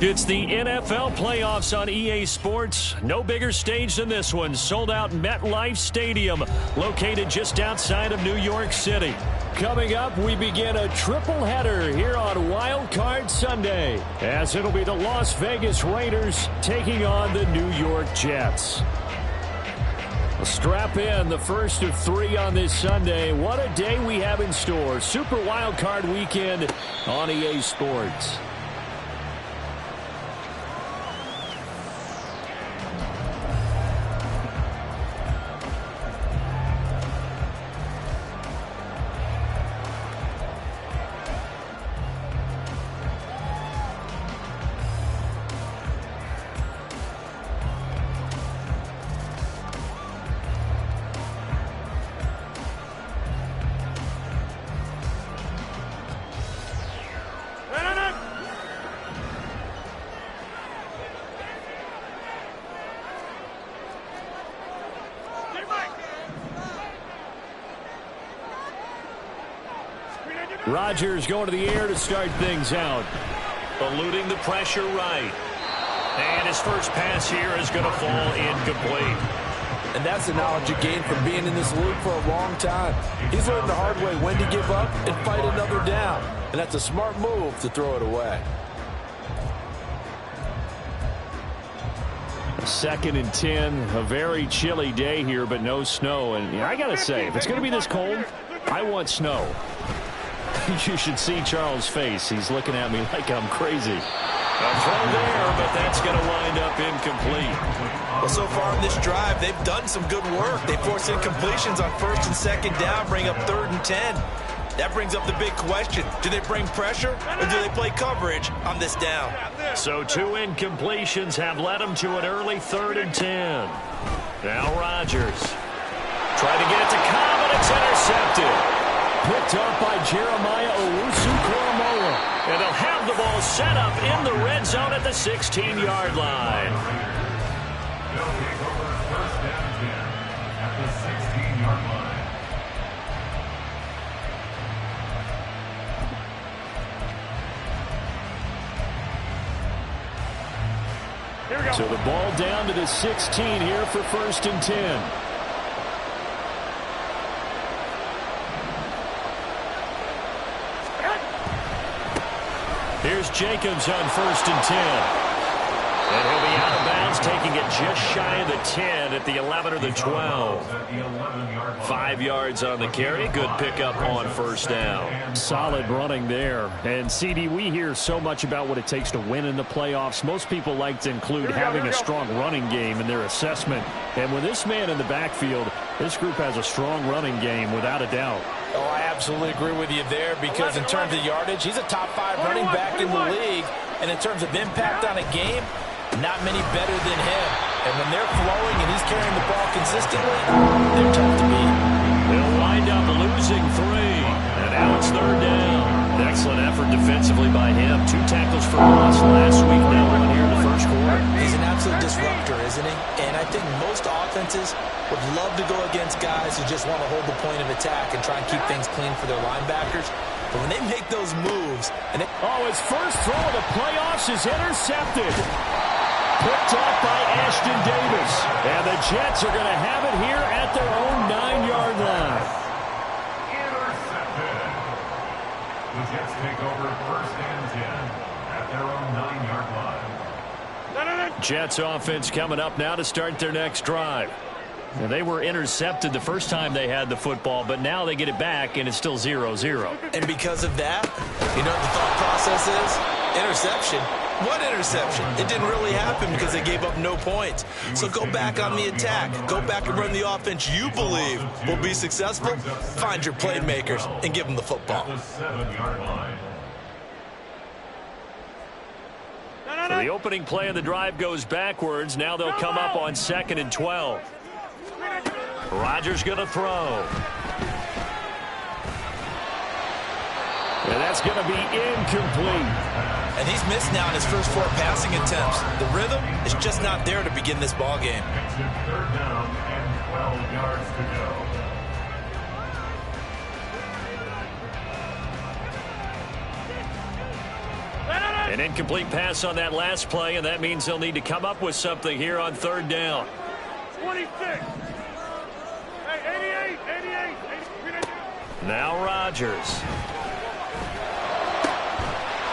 It's the NFL playoffs on EA Sports. No bigger stage than this one. Sold out MetLife Stadium, located just outside of New York City. Coming up, we begin a triple header here on Wild Card Sunday, as it'll be the Las Vegas Raiders taking on the New York Jets. Strap in, the first of 3 on this Sunday. What a day we have in store. Super Wild Card weekend on EA Sports. Rodgers going to the air to start things out. Eluding the pressure right. And his first pass here is going to fall incomplete. And that's the knowledge you gain from being in this league for a long time. He's learned the hard way when to give up and fight another down. And that's a smart move to throw it away. 2nd and 10. A very chilly day here, but no snow. And I got to say, if it's going to be this cold, I want snow. You should see Charles' face. He's looking at me like I'm crazy. A throw there, but that's going to wind up incomplete. Well, so far in this drive, they've done some good work. They force incompletions on 1st and 2nd down, bring up 3rd and 10. That brings up the big question. Do they bring pressure, or do they play coverage on this down? So 2 incompletions have led them to an early 3rd and 10. Now Rodgers. Trying to get it to Cobb, and it's intercepted. Picked up by Jeremiah Owusu-Koramoah. And they'll have the ball set up in the red zone at the 16-yard line. So the ball down to the 16 here for 1st and 10. Here's Jacobs on 1st and 10. And he'll be out of bounds, taking it just shy of the 10 at the 11 or the 12. 5 yards on the carry. Good pickup on 1st down. Solid running there. And, CD, we hear so much about what it takes to win in the playoffs. Most people like to include having a strong running game in their assessment. And with this man in the backfield, this group has a strong running game without a doubt. Oh, I absolutely agree with you there, because in terms of yardage, he's a top 5 running back in the league. And in terms of impact on a game, not many better than him. And when they're flowing and he's carrying the ball consistently, they're tough to beat. They'll wind up losing 3. And now it's 3rd down. Excellent effort defensively by him. 2 tackles for loss last week. Now 1 here in the 1st quarter. He's an absolute disruptor, isn't he? And I think most offenses would love to go against guys who just want to hold the point of attack and try and keep things clean for their linebackers. But when they make those moves, and his first throw of the playoffs is intercepted. Picked off by Ashton Davis. And the Jets are going to have it here at their own 9-yard line. Intercepted. The Jets take over 1st and 10 at their own 9-yard line. Jets offense coming up now to start their next drive. Now, they were intercepted the first time they had the football, but now they get it back, and it's still 0-0. And because of that, you know what the thought process is? Interception. What interception? It didn't really happen because they gave up no points. So go back on the attack. Go back and run the offense you believe will be successful. Find your playmakers and give them the football. The 7-yard line. So the opening play of the drive goes backwards. Now they'll come up on 2nd and 12. Rodgers going to throw. And that's going to be incomplete. And he's missed now in his first 4 passing attempts. The rhythm is just not there to begin this ball game. 3rd down and 12 yards to go. An incomplete pass on that last play, and that means they'll need to come up with something here on third down. 26. Hey, 88. Now Rodgers.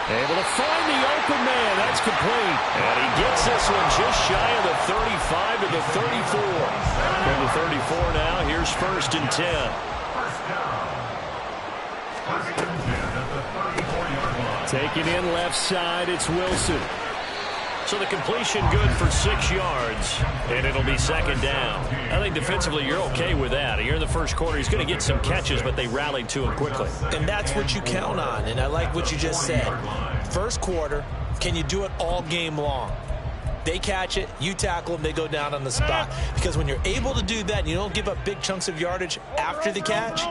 Able to find the open man. That's complete. And he gets this one just shy of the 35 to the 34. From the 34 now, here's 1st and 10. Taking in left side, it's Wilson. So the completion good for 6 yards, and it'll be 2nd down. I think defensively you're okay with that. You're in the first quarter. He's going to get some catches, but they rallied to him quickly. And that's what you count on, and I like what you just said. First quarter, can you do it all game long? They catch it, you tackle them, they go down on the spot. Because when you're able to do that and you don't give up big chunks of yardage after the catch,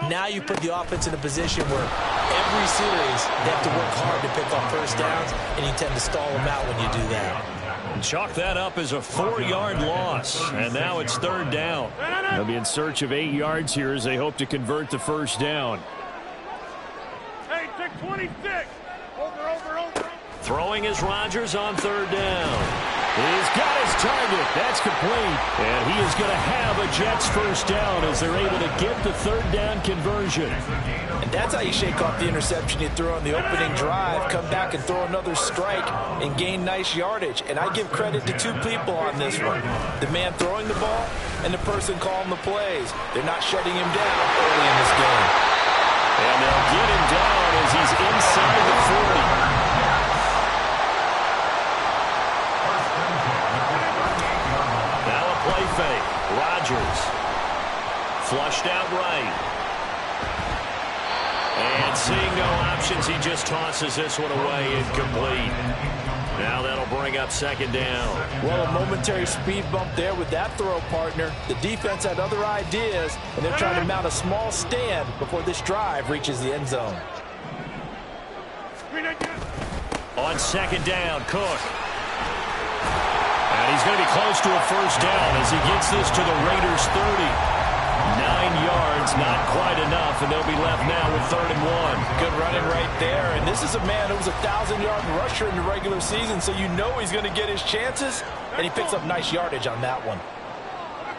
now you put the offense in a position where every series they have to work hard to pick up first downs, and you tend to stall them out when you do that. Chalk that up as a 4-yard loss, and now it's 3rd down. They'll be in search of 8 yards here as they hope to convert the first down. Hey, take 26. Over. Throwing is Rodgers on 3rd down. He's got his target. That's complete. And he is going to have a Jets first down as they're able to get the 3rd down conversion. And that's how you shake off the interception you threw on the opening drive, come back and throw another strike and gain nice yardage. And I give credit to 2 people on this one. The man throwing the ball and the person calling the plays. They're not shutting him down early in this game. And they'll get him down as he's inside the 40. Play fake. Rodgers. Flushed out right. And seeing no options, he just tosses this one away, incomplete. Now that'll bring up 2nd down. Well, a momentary speed bump there with that throw, partner. The defense had other ideas, and they're trying to mount a small stand before this drive reaches the end zone. On 2nd down, Cook. And he's going to be close to a first down as he gets this to the Raiders' 30. 9 yards, not quite enough, and they'll be left now with 3rd and 1. Good running right there, and this is a man who was a 1,000-yard rusher in the regular season, so you know he's going to get his chances, and he picks up nice yardage on that one.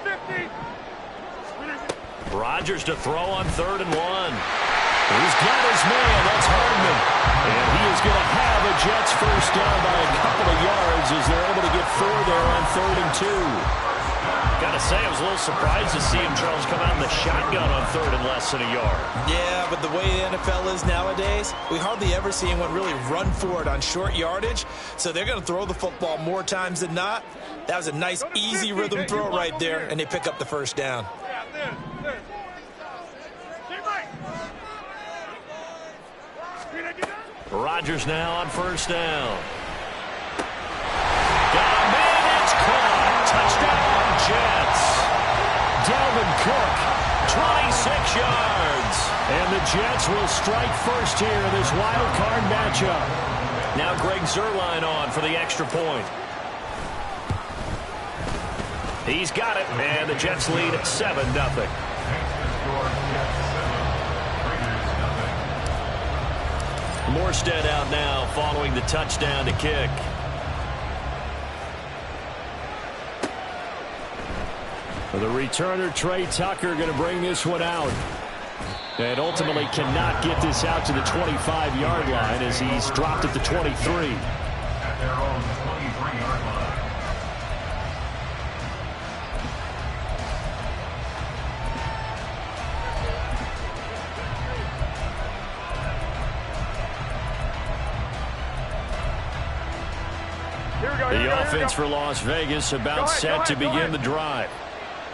50. Rodgers to throw on 3rd and 1. He's got his man. That's Hardman. And he is going to have a Jets first down by a couple of yards as they're able to get 4 there on 3rd and 2. Got to say, I was a little surprised to see him, Charles, come out in the shotgun on 3rd and less than a yard. Yeah, but the way the NFL is nowadays, we hardly ever see anyone really run for it on short yardage. So they're going to throw the football more times than not. That was a nice, easy rhythm throw right there, and they pick up the first down. Rodgers now on 1st down. Got a man, it's caught. Touchdown, Jets. Dalvin Cook, 26 yards. And the Jets will strike first here in this wild card matchup. Now Greg Zuerlein on for the extra point. He's got it, and the Jets lead 7-0. Morstead out now following the touchdown to kick. The returner, Trey Tucker, going to bring this one out. And ultimately cannot get this out to the 25-yard line as he's dropped at the 23. At their own 23-yard line. The offense for Las Vegas about set to begin the drive.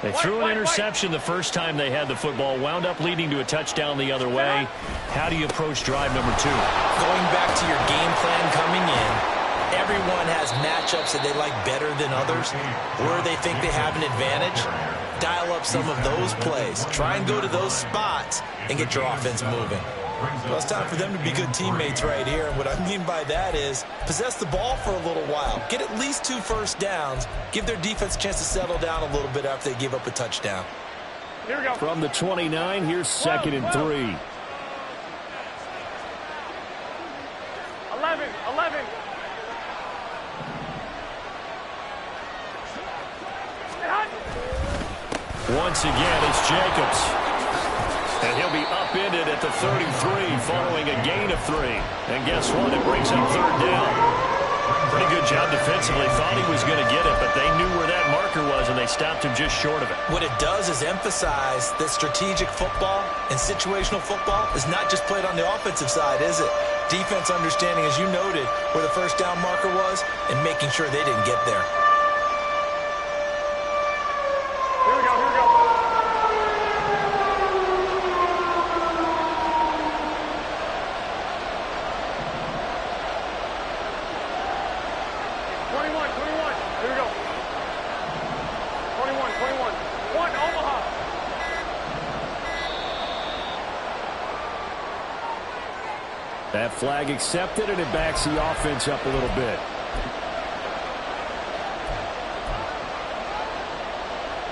They threw an interception the first time they had the football, wound up leading to a touchdown the other way. How do you approach drive number 2? Going back to your game plan coming in, everyone has matchups that they like better than others, where they think they have an advantage. Dial up some of those plays. Try and go to those spots and get your offense moving. Well, it's time for them to be good teammates right here. And what I mean by that is possess the ball for a little while. Get at least 2 first downs. Give their defense a chance to settle down a little bit after they give up a touchdown. Here we go. From the 29, here's 2nd and 3. 11. once again. It's Jacobs. And he'll be upended at the 33 following a gain of 3. And guess what? It brings up third down. Pretty good job defensively. Thought he was going to get it, but they knew where that marker was, and they stopped him just short of it. What it does is emphasize that strategic football and situational football is not just played on the offensive side, is it? Defense understanding, as you noted, where the first down marker was and making sure they didn't get there. Here we go, here we go. Here we go. 21. 1, Omaha. That flag accepted, and it backs the offense up a little bit.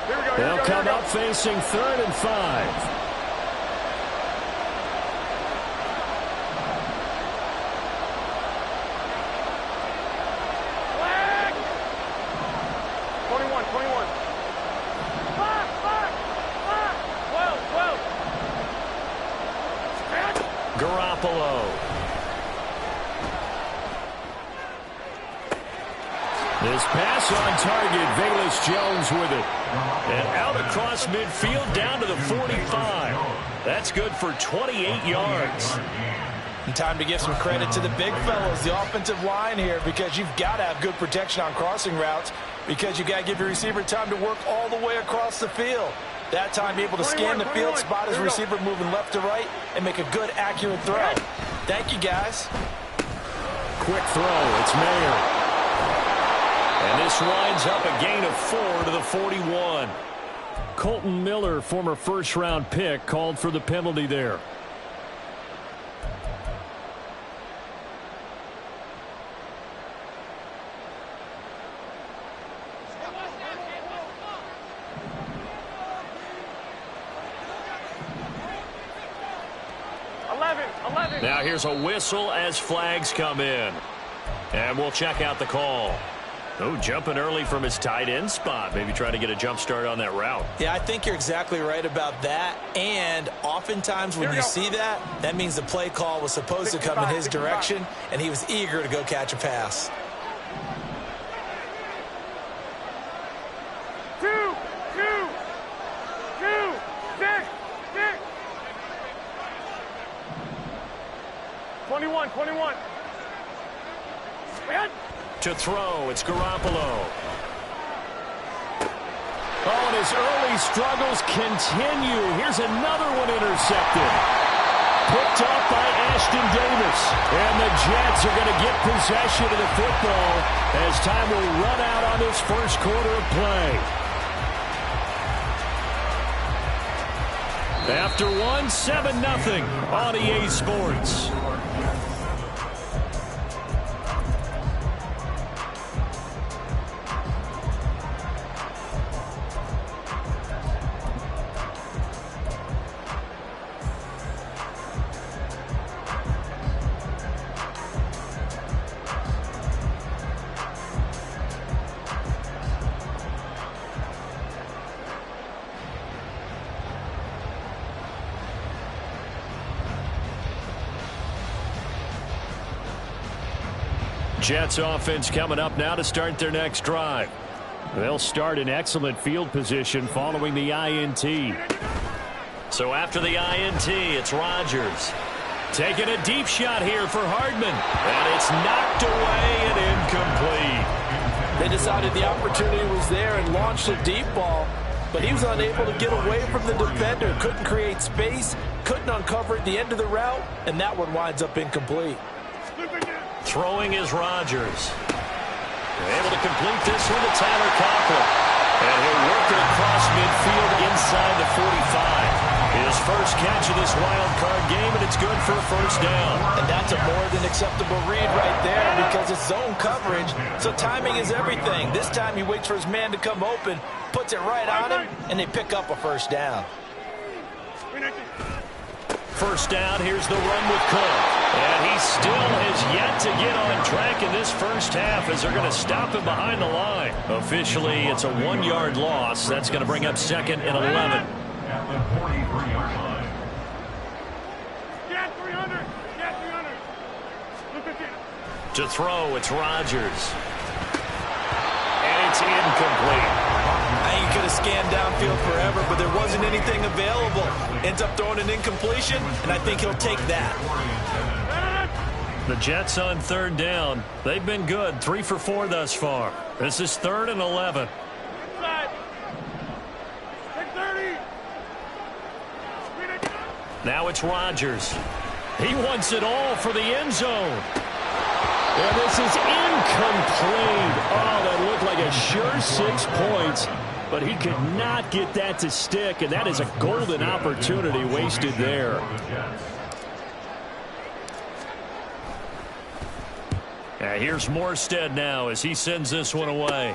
Here we go. They'll come up facing 3rd and 5. This pass on target, Velus Jones with it. And out across midfield down to the 45. That's good for 28 yards. And time to give some credit to the big fellows, the offensive line here, because you've got to have good protection on crossing routes, because you've got to give your receiver time to work all the way across the field. That time, able to scan the field, spot his receiver moving left to right, and make a good, accurate throw. Thank you, guys. Quick throw. It's Mayer. And this winds up a gain of 4 to the 41. Colton Miller, former first-round pick, called for the penalty there. Now here's a whistle as flags come in. And we'll check out the call. Oh, jumping early from his tight end spot. Maybe try to get a jump start on that route. Yeah, I think you're exactly right about that. And oftentimes when you see that, that means the play call was supposed to come in his direction, and he was eager to go catch a pass. 21. To throw, it's Garoppolo. Oh, and his early struggles continue. Here's another one intercepted. Picked up by Ashton Davis. And the Jets are going to get possession of the football as time will run out on this first quarter of play. After one, 7-0 on EA Sports. Jets offense coming up now to start their next drive. They'll start in excellent field position following the INT. So after the INT, it's Rodgers. Taking a deep shot here for Hardman. And it's knocked away and incomplete. They decided the opportunity was there and launched a deep ball, but he was unable to get away from the defender. Couldn't create space, couldn't uncover at the end of the route, and that one winds up incomplete. Throwing is Rodgers. Able to complete this one to Tyler Conklin. And he'll work it across midfield inside the 45. His first catch of this wild card game, and it's good for a first down. And that's a more than acceptable read right there because it's zone coverage, so timing is everything. This time he waits for his man to come open, puts it right on him, and they pick up a first down. First down, here's the run with Cook. And he still has yet to get on track in this first half as they're going to stop him behind the line. Officially, it's a 1-yard loss. That's going to bring up 2nd and 11. At the 43-yard line. Get 300. Get 300. Look at it. To throw, it's Rodgers. And it's incomplete. I think he could have scanned downfield forever, but there wasn't anything available. Ends up throwing an incompletion, and I think he'll take that. The Jets on 3rd down. They've been good, 3 for 4 thus far. This is 3rd and 11. Inside. 630. Now it's Rodgers. He wants it all for the end zone. And this is incomplete. Oh, that looked like a sure 6 points. But he could not get that to stick, and that is a golden opportunity wasted there. And here's Morstead now as he sends this one away.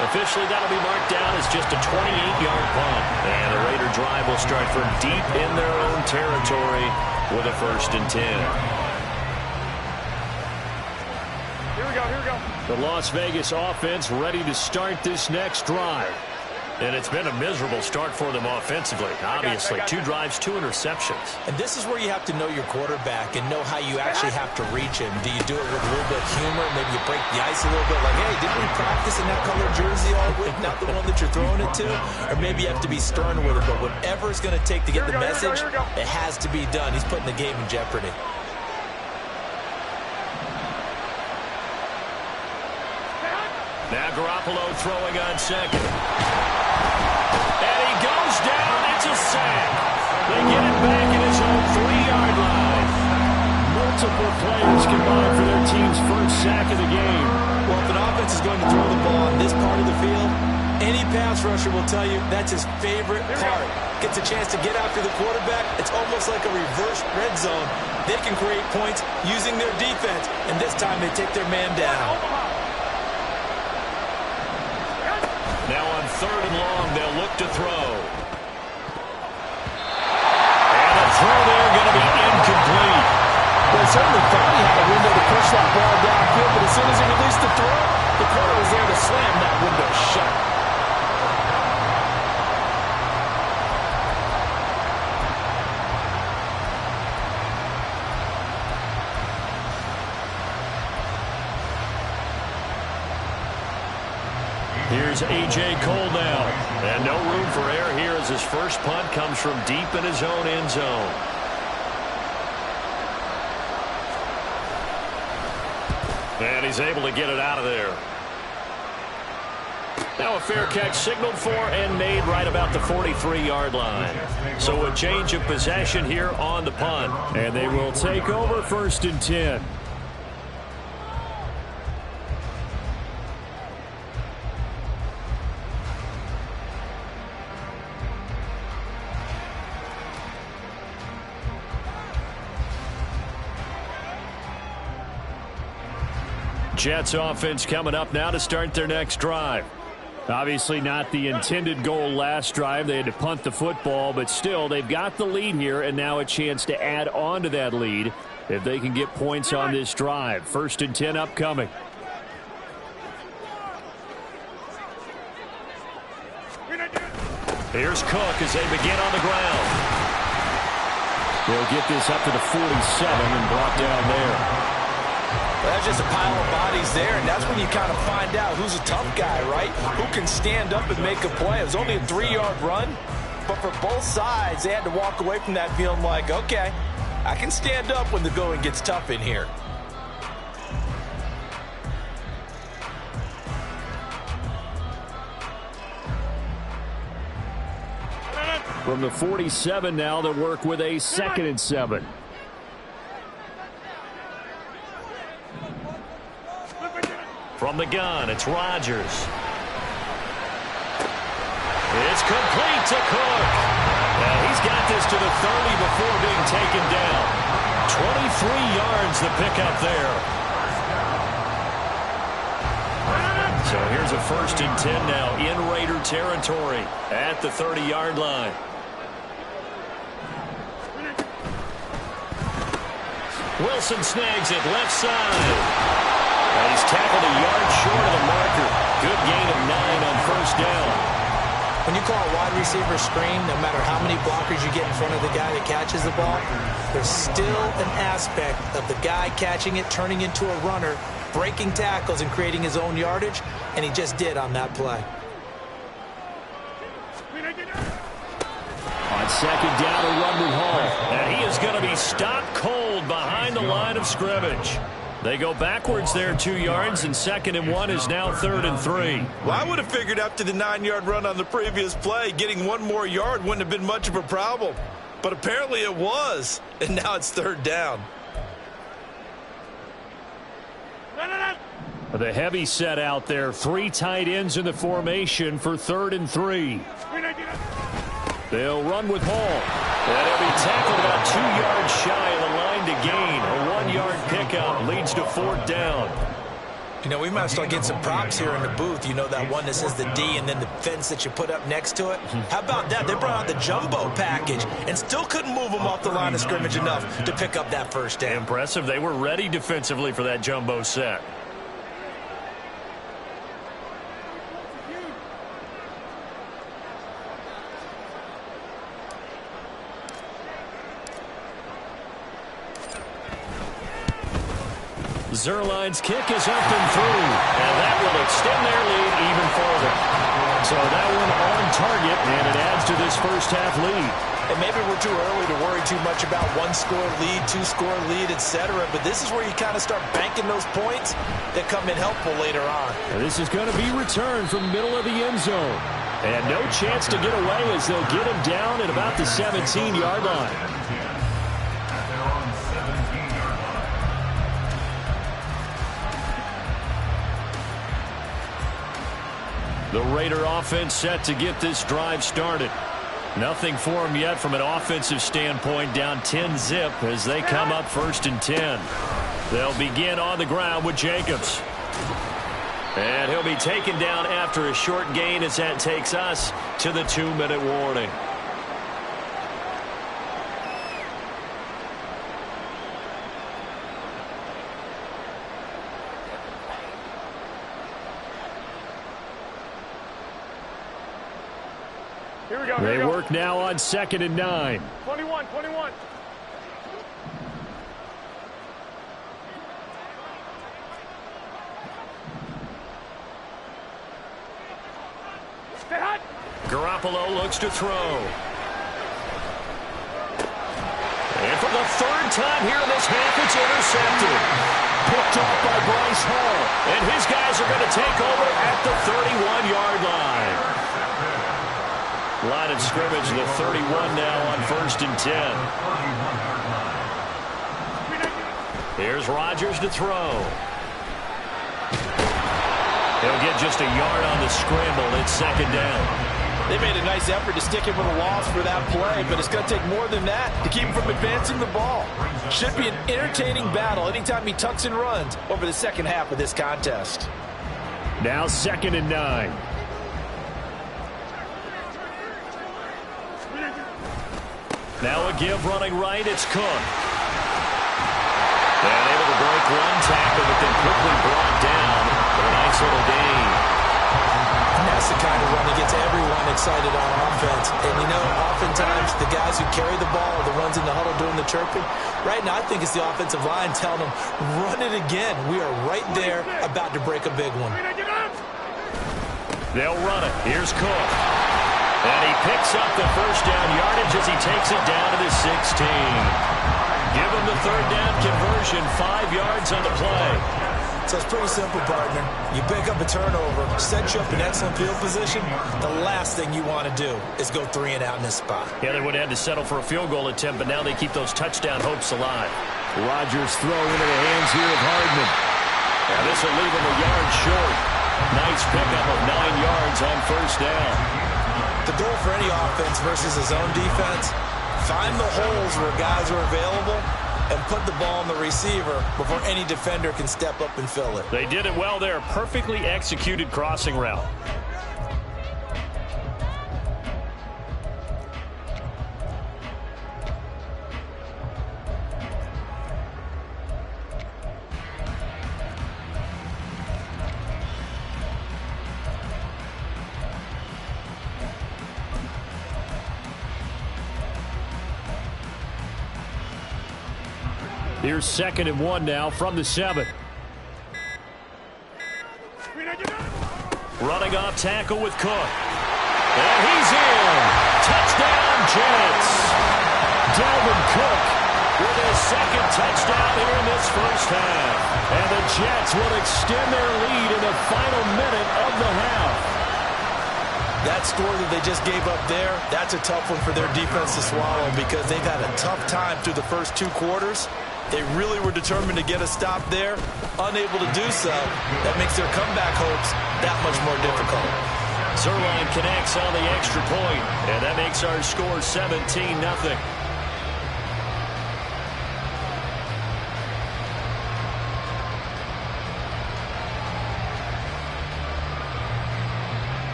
Officially, that'll be marked down as just a 28-yard punt. And the Raider drive will start from deep in their own territory with a 1st and 10. Here we go. Here we go. The Las Vegas offense ready to start this next drive. And it's been a miserable start for them offensively. Obviously, 2 drives, 2 interceptions. And this is where you have to know your quarterback and know how you actually have to reach him. Do you do it with a little bit of humor? Maybe you break the ice a little bit like, hey, didn't we practice in that color jersey all week? Not the one that you're throwing it to? Or maybe you have to be stern with it. But whatever it's going to take to get the message, it has to be done. He's putting the game in jeopardy. Now Garoppolo throwing on 2nd. And he goes down. It's a sack. They get it back in his own 3-yard line. Multiple players combined for their team's first sack of the game. Well, if an offense is going to throw the ball on this part of the field, any pass rusher will tell you that's his favorite part. Gets a chance to get after the quarterback. It's almost like a reverse red zone. They can create points using their defense, and this time they take their man down. Now on 3rd and long, they'll look to throw. And a throw there going to be incomplete. Well, certainly thought he had a window to push that ball downfield, but as soon as he released the throw, the corner was there to slam that window shut. Here's A.J. Cole now. And no room for error here as his first punt comes from deep in his own end zone. And he's able to get it out of there. Now a fair catch signaled for and made right about the 43-yard line. So a change of possession here on the punt. And they will take over 1st and 10. Jets offense coming up now to start their next drive. Obviously not the intended goal last drive. They had to punt the football, but still they've got the lead here and now a chance to add on to that lead if they can get points on this drive. 1st and 10 upcoming. Here's Cook as they begin on the ground. They'll get this up to the 47 and brought down there. Well, that's just a pile of bodies there, and that's when you kind of find out who's a tough guy, right? Who can stand up and make a play. It was only a 3-yard run, but for both sides, they had to walk away from that feeling like, okay, I can stand up when the going gets tough in here. From the 47 now, they'll work with a 2nd and 7. From the gun, it's Rodgers. It's complete to Cook. And he's got this to the 30 before being taken down. 23 yards the pickup there. So here's a 1st and 10 now in Raider territory at the 30-yard line. Wilson snags it left side. And he's tackled a yard short of the marker. Good gain of 9 on 1st down. When you call a wide receiver screen, no matter how many blockers you get in front of the guy that catches the ball, there's still an aspect of the guy catching it, turning into a runner, breaking tackles and creating his own yardage, and he just did on that play. On 2nd down, a run with Hall. And he is going to be stopped cold behind the line of scrimmage. They go backwards there 2 yards, and 2nd and 1 is now 3rd and 3. Well, I would have figured after the 9-yard run on the previous play, getting 1 more yard wouldn't have been much of a problem. But apparently it was, and now it's 3rd down. The heavy set out there. 3 tight ends in the formation for 3rd and 3. They'll run with Hall. And he'll be tackled about 2 yards shy of the line to gain. A 1-yard pickup leads to 4th down. You know, we might start getting some props here in the booth. You know, that one that says the D and then the fence that you put up next to it. How about that? They brought out the jumbo package and still couldn't move them off the line of scrimmage enough to pick up that 1st down. Impressive. They were ready defensively for that jumbo set. Zerline's kick is up and through, and that will extend their lead even further. So that one on target, and it adds to this 1st half lead. And maybe we're too early to worry too much about 1-score lead, 2-score lead, etc. But this is where you kind of start banking those points that come in helpful later on. And this is going to be returned from the middle of the end zone. And no chance to get away as they'll get him down at about the 17-yard line. The Raider offense set to get this drive started. Nothing for them yet from an offensive standpoint, down 10-zip as they come up 1st and 10. They'll begin on the ground with Jacobs. And he'll be taken down after a short gain as that takes us to the 2-minute warning. Here we go. They work now on 2nd and 9. 21. Stay hot. Garoppolo looks to throw. And for the 3rd time here in this half, it's intercepted. Picked off by Bryce Hall. And his guys are going to take over at the 31-yard line. Line of scrimmage, the 31 now on 1st and 10. Here's Rodgers to throw. He'll get just a yard on the scramble. It's 2nd down. They made a nice effort to stick him with a loss for that play, but it's going to take more than that to keep him from advancing the ball. Should be an entertaining battle anytime he tucks and runs over the 2nd half of this contest. Now 2nd and 9. Now a give running right, it's Cook. And able to break 1 tackle, but then quickly brought down for a nice little gain. And that's the kind of run that gets everyone excited on offense. And you know, oftentimes the guys who carry the ball are the ones in the huddle doing the chirping. Right now, I think it's the offensive line telling them, run it again. We are right there about to break a big one. They'll run it. Here's Cook. And he picks up the 1st down yardage as he takes it down to the 16. Give him the 3rd down conversion, 5 yards on the play. So it's pretty simple, partner. You pick up a turnover, set you up in excellent field position. The last thing you want to do is go 3 and out in this spot. Yeah, they would have had to settle for a field goal attempt, but now they keep those touchdown hopes alive. Rodgers throw into the hands here of Hardman. And this will leave him a yard short. Nice pickup of 9 yards on 1st down. The goal for any offense versus a zone defense, find the holes where guys are available and put the ball on the receiver before any defender can step up and fill it. They did it well there. Perfectly executed crossing route. Here's 2nd and 1 now from the 7. Running off tackle with Cook. And he's in. Touchdown, Jets. Dalvin Cook with his 2nd touchdown here in this first half. And the Jets will extend their lead in the final minute of the half. That score that they just gave up there, that's a tough one for their defense to swallow because they've had a tough time through the first 2 quarters. They really were determined to get a stop there, unable to do so. That makes their comeback hopes that much more difficult. Zerline connects on the extra point, and that makes our score 17-0.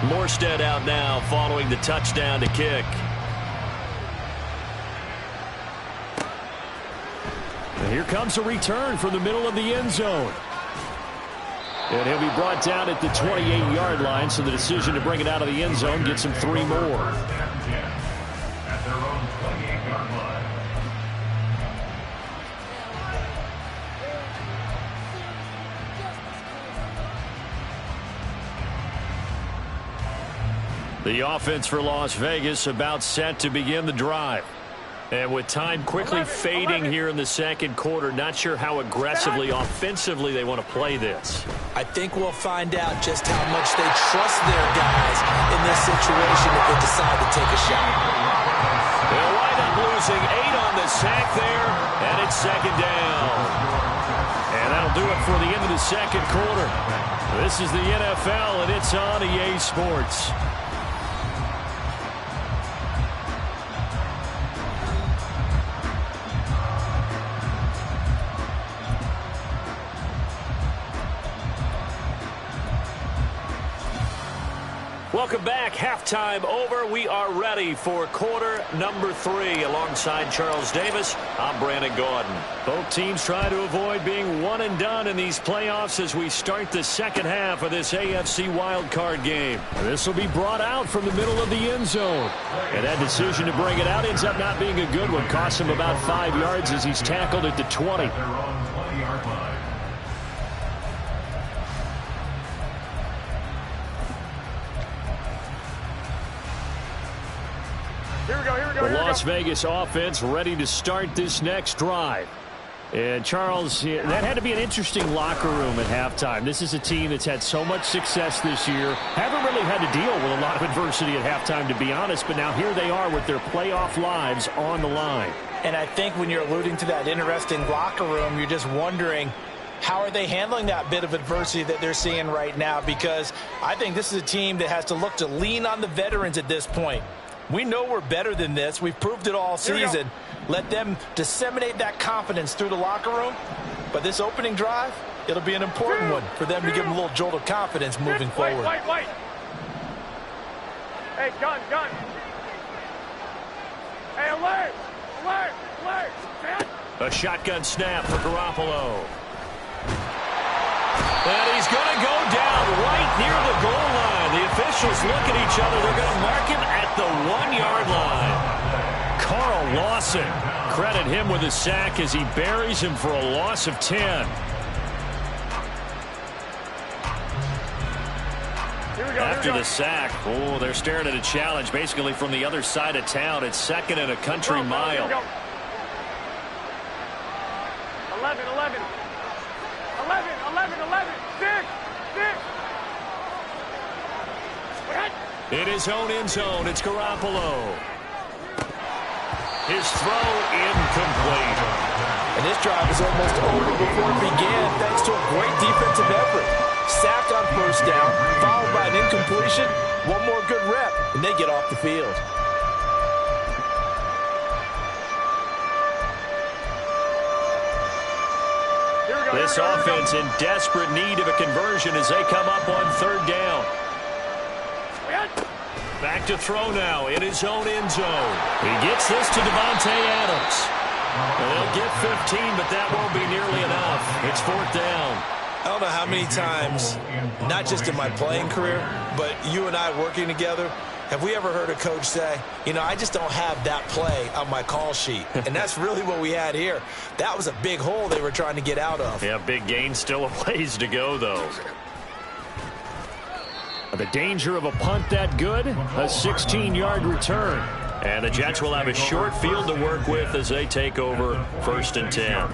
Morstead out now following the touchdown to kick. And here comes a return from the middle of the end zone. And he'll be brought down at the 28-yard line, so the decision to bring it out of the end zone gets him 3 more. At their own 28-yard line. The offense for Las Vegas about set to begin the drive. And with time quickly fading here in the 2nd quarter, not sure how aggressively, offensively they want to play this. I think we'll find out just how much they trust their guys in this situation if they decide to take a shot. They'll wind up losing 8 on the sack there, and it's 2nd down. And that'll do it for the end of the 2nd quarter. This is the NFL, and it's on EA Sports. Welcome back. Halftime over. We are ready for quarter number 3. Alongside Charles Davis, I'm Brandon Gordon. Both teams try to avoid being one and done in these playoffs as we start the 2nd half of this AFC Wildcard game. This will be brought out from the middle of the end zone. And that decision to bring it out ends up not being a good one. Costs him about 5 yards as he's tackled at the 20. At their own 20-yard line. The Las Vegas offense ready to start this next drive. And Charles, that had to be an interesting locker room at halftime. This is a team that's had so much success this year. Haven't really had to deal with a lot of adversity at halftime, to be honest. But now here they are with their playoff lives on the line. And I think when you're alluding to that interesting locker room, you're just wondering, how are they handling that bit of adversity that they're seeing right now? Because I think this is a team that has to look to lean on the veterans at this point. We know we're better than this. We've proved it all season. Let them disseminate that confidence through the locker room. But this opening drive, it'll be an important one for them to give them a little jolt of confidence moving forward. Wait. Hey, gun. Hey, alert. A shotgun snap for Garoppolo. And he's going to go down right near the goal line. The officials look at each other. They're going to mark him at the 1-yard line. Carl Lawson, credit him with a sack as he buries him for a loss of 10. After the sack, they're staring at a challenge basically from the other side of town. It's 2nd and a country mile. 11. 6. In his own end zone, it's Garoppolo. His throw incomplete. And this drive is almost over before it began thanks to a great defensive effort. Sacked on 1st down, followed by an incompletion. One more good rep, and they get off the field. This offense in desperate need of a conversion as they come up on third down. Back to throw now in his own end zone. He gets this to Devontae Adams. They'll get 15, but that won't be nearly enough. It's fourth down. I don't know how many times, not just in my playing career, but you and I working together, have we ever heard a coach say, you know, I just don't have that play on my call sheet. And that's really what we had here. That was a big hole they were trying to get out of. Yeah, big gain, still a ways to go, though. The danger of a punt that good, a 16-yard return. And the Jets will have a short field to work with as they take over first and 10.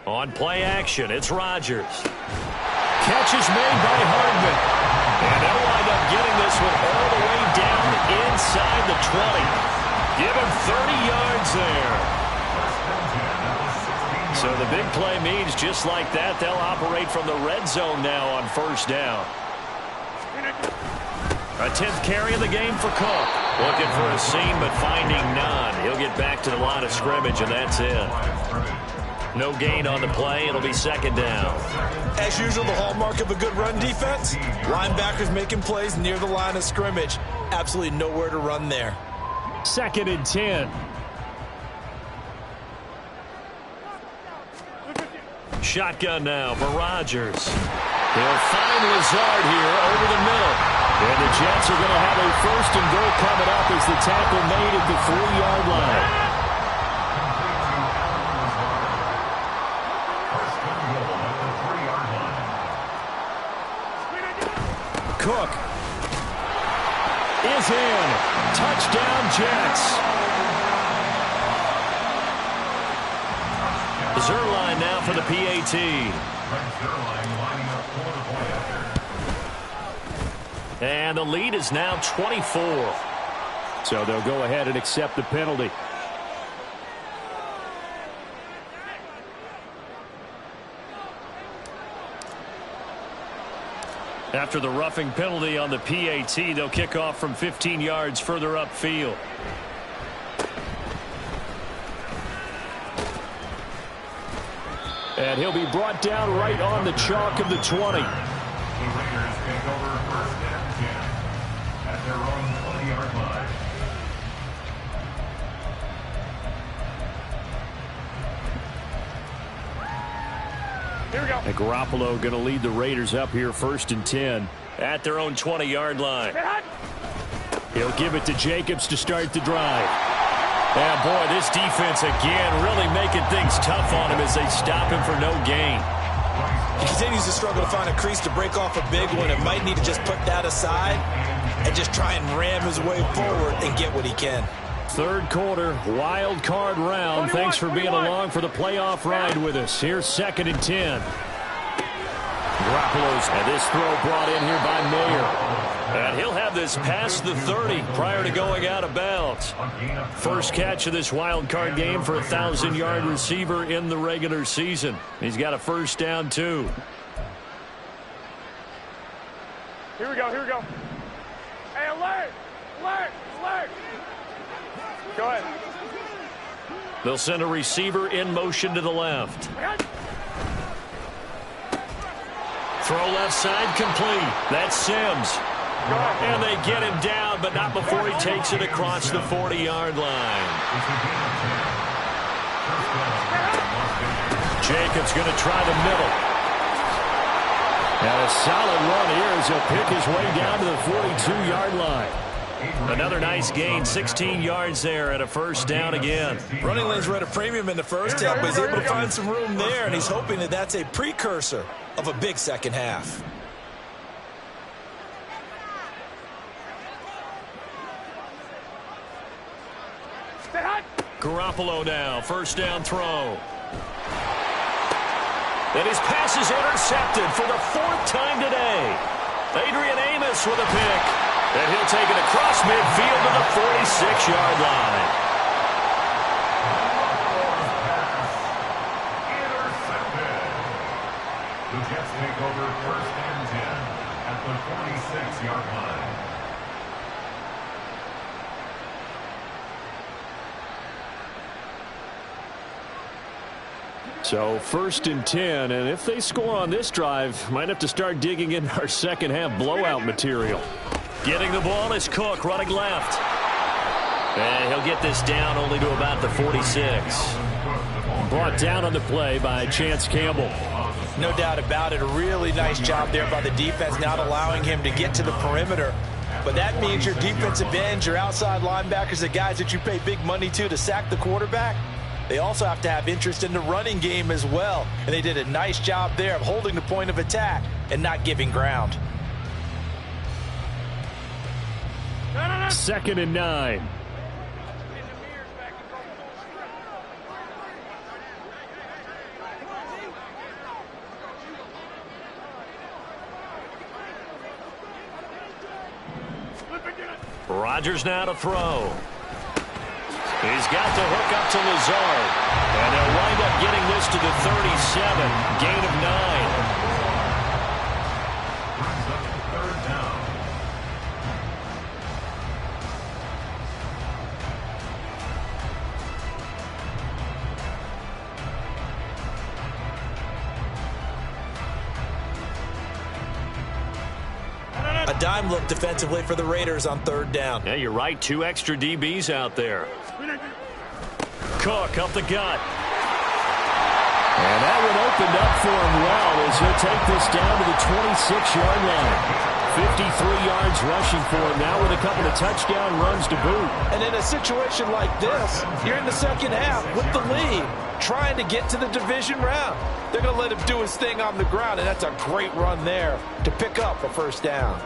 On play action, it's Rodgers. Catch is made by Hardman. And they'll wind up getting this one all the way down inside the 20. Give him 30 yards there. So the big play means just like that, they'll operate from the red zone now on first down. A 10th carry of the game for Cook. Looking for a seam, but finding none. He'll get back to the line of scrimmage, and that's it. No gain on the play. It'll be second down. As usual, the hallmark of a good run defense, linebackers making plays near the line of scrimmage. Absolutely nowhere to run there. Second and 10. Shotgun now for Rodgers. They'll find Lazard here over the middle. And the Jets are going to have a first and goal coming up as the tackle made at the 4-yard line. Cook is in. Touchdown, Jets. Zerline now for the PAT. And the lead is now 24. So they'll go ahead and accept the penalty. After the roughing penalty on the PAT, they'll kick off from 15 yards further upfield. And he'll be brought down right on the chalk of the 20. The Raiders take over first and 10 at their own 20-yard line. Here we go. And Garoppolo going to lead the Raiders up here first and 10 at their own 20-yard line. He'll give it to Jacobs to start the drive. And boy, this defense again really making things tough on him as they stop him for no gain. He continues to struggle to find a crease to break off a big one and might need to just put that aside and just try and ram his way forward and get what he can. Third quarter, wild card round. Thanks for being along for the playoff ride with us. Here's second and 10. Garoppolo's, and this throw brought in here by Mayer. And he'll have this past the 30 prior to going out of bounds. First catch of this wild card game for a 1,000-yard receiver in the regular season. He's got a first down, too. Here we go, here we go. Hey, alert! Alert! Alert! Go ahead. They'll send a receiver in motion to the left. Throw left side complete. That's Sims. And they get him down, but not before he takes it across the 40-yard line. Jacobs going to try the middle. And a solid run here as he'll pick his way down to the 42-yard line. Another nice gain, 16 yards there and a first down again. Running lanes were at a premium in the first half, but he's able to find some room there, and he's hoping that that's a precursor of a big second half. Garoppolo now, first down throw. And his pass is intercepted for the fourth time today. Adrian Amos with a pick. And he'll take it across midfield to the 46-yard line. take over 1st and 10 at the 46-yard line. So 1st and 10, and if they score on this drive, might have to start digging in our second half blowout material. Getting the ball is Cook running left. And he'll get this down only to about the 46. Brought down on the play by Chance Campbell. No doubt about it. A really nice job there by the defense, not allowing him to get to the perimeter. But that means your defensive ends, your outside linebackers, the guys that you pay big money to sack the quarterback, they also have to have interest in the running game as well. And they did a nice job there of holding the point of attack and not giving ground. 2nd and 9. Rodgers now to throw. He's got the hook up to Lazard. And they'll wind up getting this to the 37. Gain of 9. Brings up the 3rd down. A dime look defensively for the Raiders on 3rd down. Yeah, you're right. 2 extra DBs out there. Cook up the gut. And that one opened up for him well as he'll take this down to the 26-yard line. 53 yards rushing for him now with a couple of touchdown runs to boot. And in a situation like this, you're in the second half with the lead, trying to get to the division round. They're going to let him do his thing on the ground, and that's a great run there to pick up a 1st down.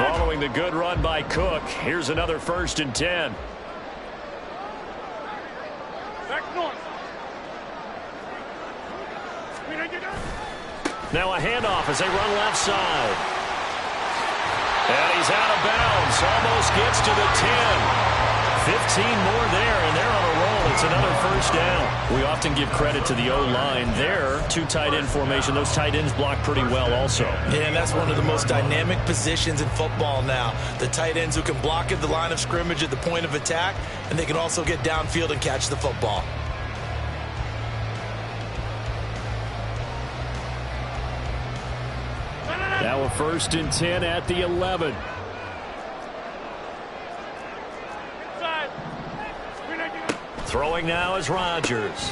Following the good run by Cook, here's another 1st and 10. Now a handoff as they run left side. And he's out of bounds. Almost gets to the 10. 15 more there, and they're on a roll. It's another 1st down. We often give credit to the O-line there. 2 tight end formation. Those tight ends block pretty well also. Yeah, and that's one of the most dynamic positions in football now. The tight ends who can block at the line of scrimmage at the point of attack, and they can also get downfield and catch the football. Now a 1st and 10 at the 11. Throwing now is Rodgers.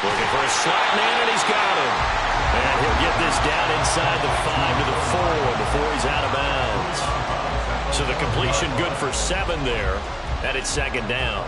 Looking for a slot man, and he's got him. And he'll get this down inside the 5 to the 4 before he's out of bounds. So the completion good for 7 there, and it's 2nd down.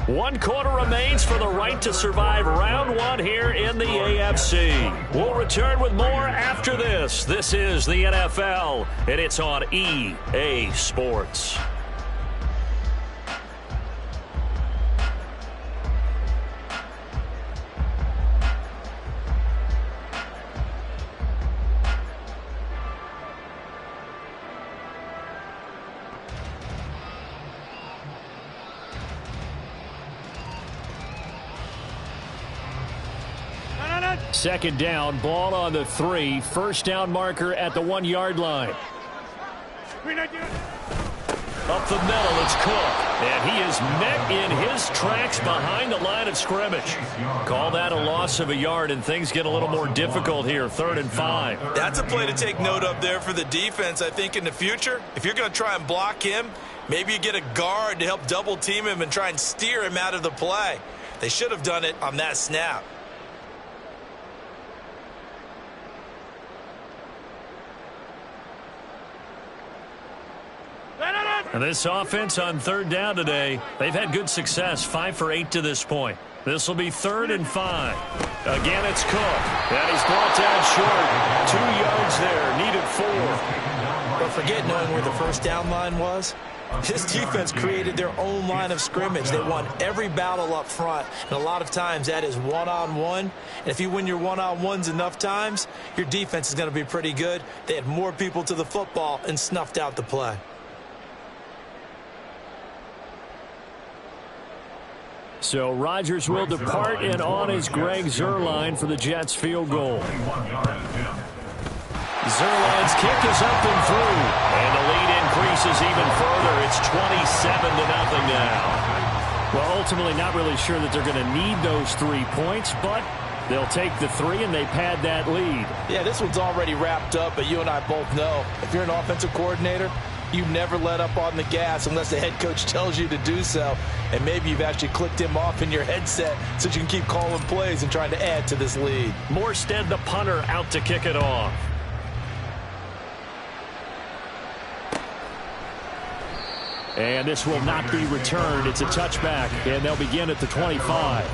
One quarter remains for the right to survive round 1 here in the AFC. We'll return with more after this. This is the NFL, and it's on EA Sports. Second down, ball on the 3. 1st down marker at the 1-yard line. Up the middle, it's Cook. And he is met in his tracks behind the line of scrimmage. Call that a loss of a yard, and things get a little more difficult here. 3rd and 5. That's a play to take note of there for the defense. I think in the future, if you're going to try and block him, maybe you get a guard to help double team him and try and steer him out of the play. They should have done it on that snap. And this offense on third down today, they've had good success, 5 for 8 to this point. This will be 3rd and 5. Again, it's Cook. And he's brought down short. 2 yards there, needed 4. But forget knowing where the first down line was. This defense created their own line of scrimmage. They won every battle up front, and a lot of times that is one-on-one. And if you win your one-on-ones enough times, your defense is going to be pretty good. They had more people to the football and snuffed out the play. So Rodgers will depart, and on is Greg Zuerlein for the Jets field goal. Zuerlein's kick is up and through, and the lead increases even further. It's 27-0 now. Well, ultimately not really sure that they're going to need those 3 points, but they'll take the 3 and they pad that lead. Yeah, this one's already wrapped up, but you and I both know if you're an offensive coordinator, you never let up on the gas unless the head coach tells you to do so. And maybe you've actually clicked him off in your headset so you can keep calling plays and trying to add to this lead. Morstead, the punter, out to kick it off. And this will not be returned. It's a touchback, and they'll begin at the 25.